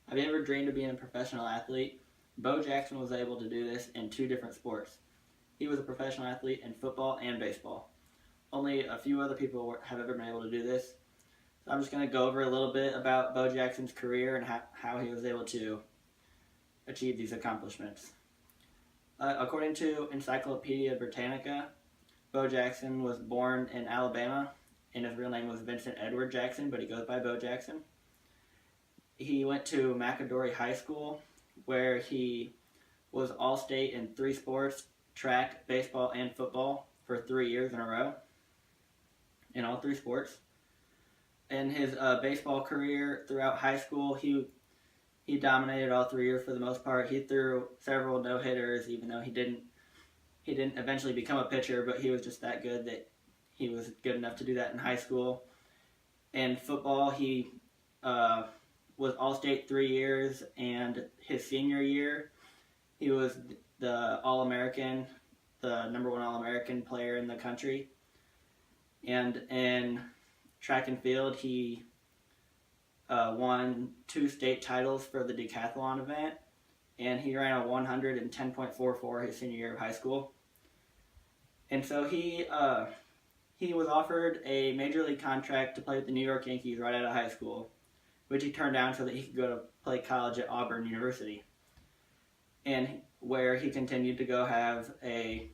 Have you ever dreamed of being a professional athlete? Bo Jackson was able to do this in two different sports. He was a professional athlete in football and baseball. Only a few other people have ever been able to do this. So I'm just going to go over a little bit about Bo Jackson's career and how he was able to achieve these accomplishments. According to Encyclopedia Britannica, Bo Jackson was born in Alabama, and his real name was Vincent Edward Jackson, but he goes by Bo Jackson. He went to McAdory High School, where he was all-state in three sports: track, baseball, and football, for 3 years in a row in all three sports. In his baseball career throughout high school, he dominated all 3 years for the most part. He threw several no-hitters, even though he didn't eventually become a pitcher, but he was just that good that he was good enough to do that in high school. In football, he was All-State 3 years, and his senior year, he was the All-American, the number one All-American player in the country. And in track and field, he won 2 state titles for the decathlon event, and he ran a 110.44 his senior year of high school. And so he was offered a major league contract to play with the New York Yankees right out of high school, which he turned down so that he could go to play college at Auburn University, and where he continued to go have a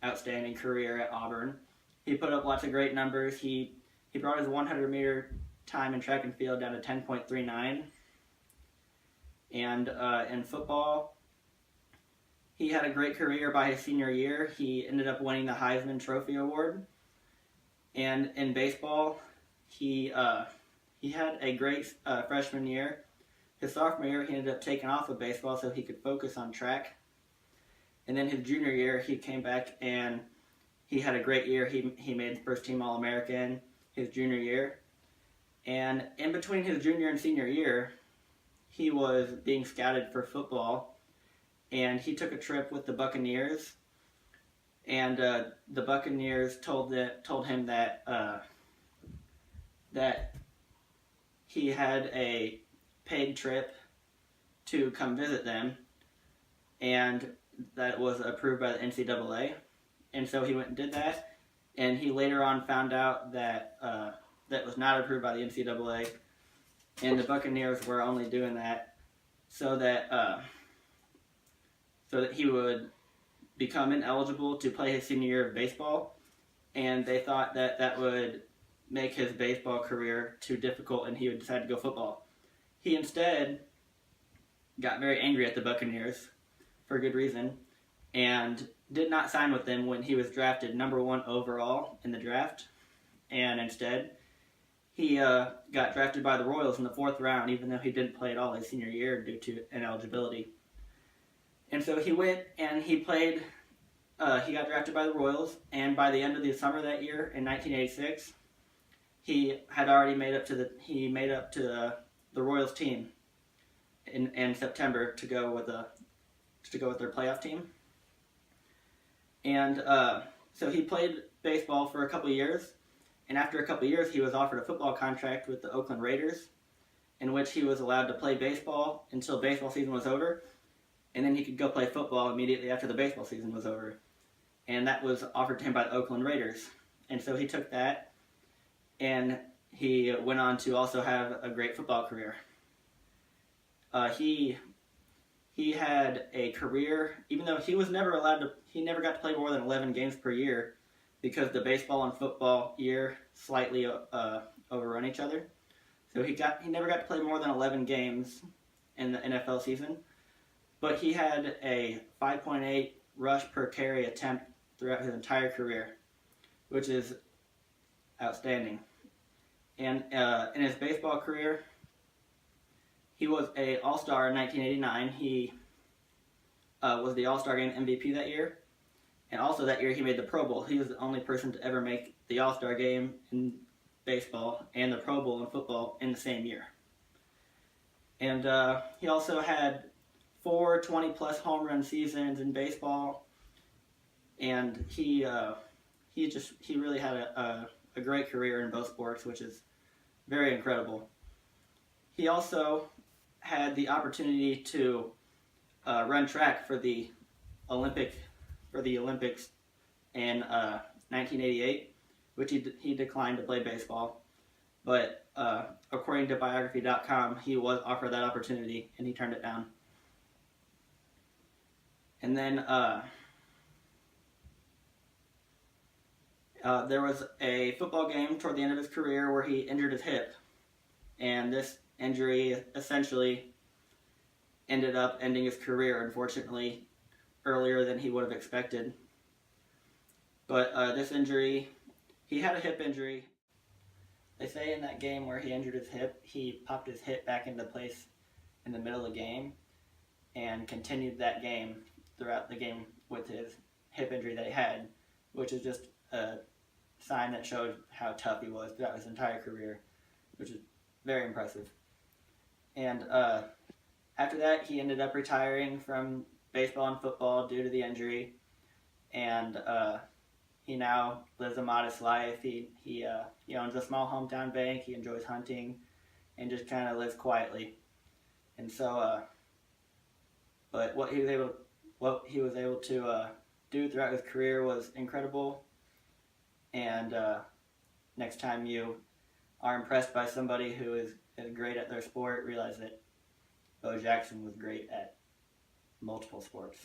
outstanding career at Auburn. He put up lots of great numbers. He brought his 100-meter time in track and field down to 10.39. And in football, he had a great career by his senior year. He ended up winning the Heisman Trophy Award. And in baseball, he had a great freshman year. His sophomore year, he ended up taking off of baseball so he could focus on track. And then his junior year, he came back and he had a great year. He made the first team All-American his junior year. And in between his junior and senior year, he was being scouted for football. And he took a trip with the Buccaneers. And the Buccaneers told him that he had a paid trip to come visit them, and that was approved by the NCAA. And so he went and did that, and he later on found out that that was not approved by the NCAA, and the Buccaneers were only doing that so that he would become ineligible to play his senior year of baseball, and they thought that that would make his baseball career too difficult and he would decide to go football. He instead got very angry at the Buccaneers, for good reason, and did not sign with them when he was drafted number 1 overall in the draft. And instead, he got drafted by the Royals in the 4th round, even though he didn't play at all his senior year due to ineligibility. And so he went and he played, he got drafted by the Royals, and by the end of the summer that year, in 1986, he had already made up to the Royals team in September to go with their playoff team. And so he played baseball for a couple of years, and after a couple of years he was offered a football contract with the Oakland Raiders, in which he was allowed to play baseball until baseball season was over, and then he could go play football immediately after the baseball season was over. And that was offered to him by the Oakland Raiders. And so he took that, and he went on to also have a great football career. He had a career, even though he never got to play more than 11 games per year because the baseball and football year slightly overrun each other. So he never got to play more than 11 games in the NFL season, but he had a 5.8 rush per carry attempt throughout his entire career, which is outstanding. And in his baseball career, he was an All-Star in 1989. He was the All-Star Game MVP that year. And also that year he made the Pro Bowl. He was the only person to ever make the All-Star Game in baseball and the Pro Bowl in football in the same year. And he also had 4 20-plus home run seasons in baseball. And he really had a great career in both sports, which is very incredible. He also had the opportunity to run track for the Olympics in 1988, which he declined to play baseball. But according to biography.com, he was offered that opportunity and he turned it down. And then there was a football game toward the end of his career where he injured his hip. And this injury essentially ended up ending his career, unfortunately, earlier than he would have expected. But this injury, he had a hip injury. They say in that game where he injured his hip, he popped his hip back into place in the middle of the game and continued that game throughout the game with his hip injury that he had, which is just a sign that showed how tough he was throughout his entire career, which is very impressive. And after that, he ended up retiring from baseball and football due to the injury, and he now lives a modest life. He owns a small hometown bank. He enjoys hunting, and just kind of lives quietly. And so, but what he was able to do throughout his career was incredible. And next time you are impressed by somebody who is great at their sport, realize that Bo Jackson was great at multiple sports.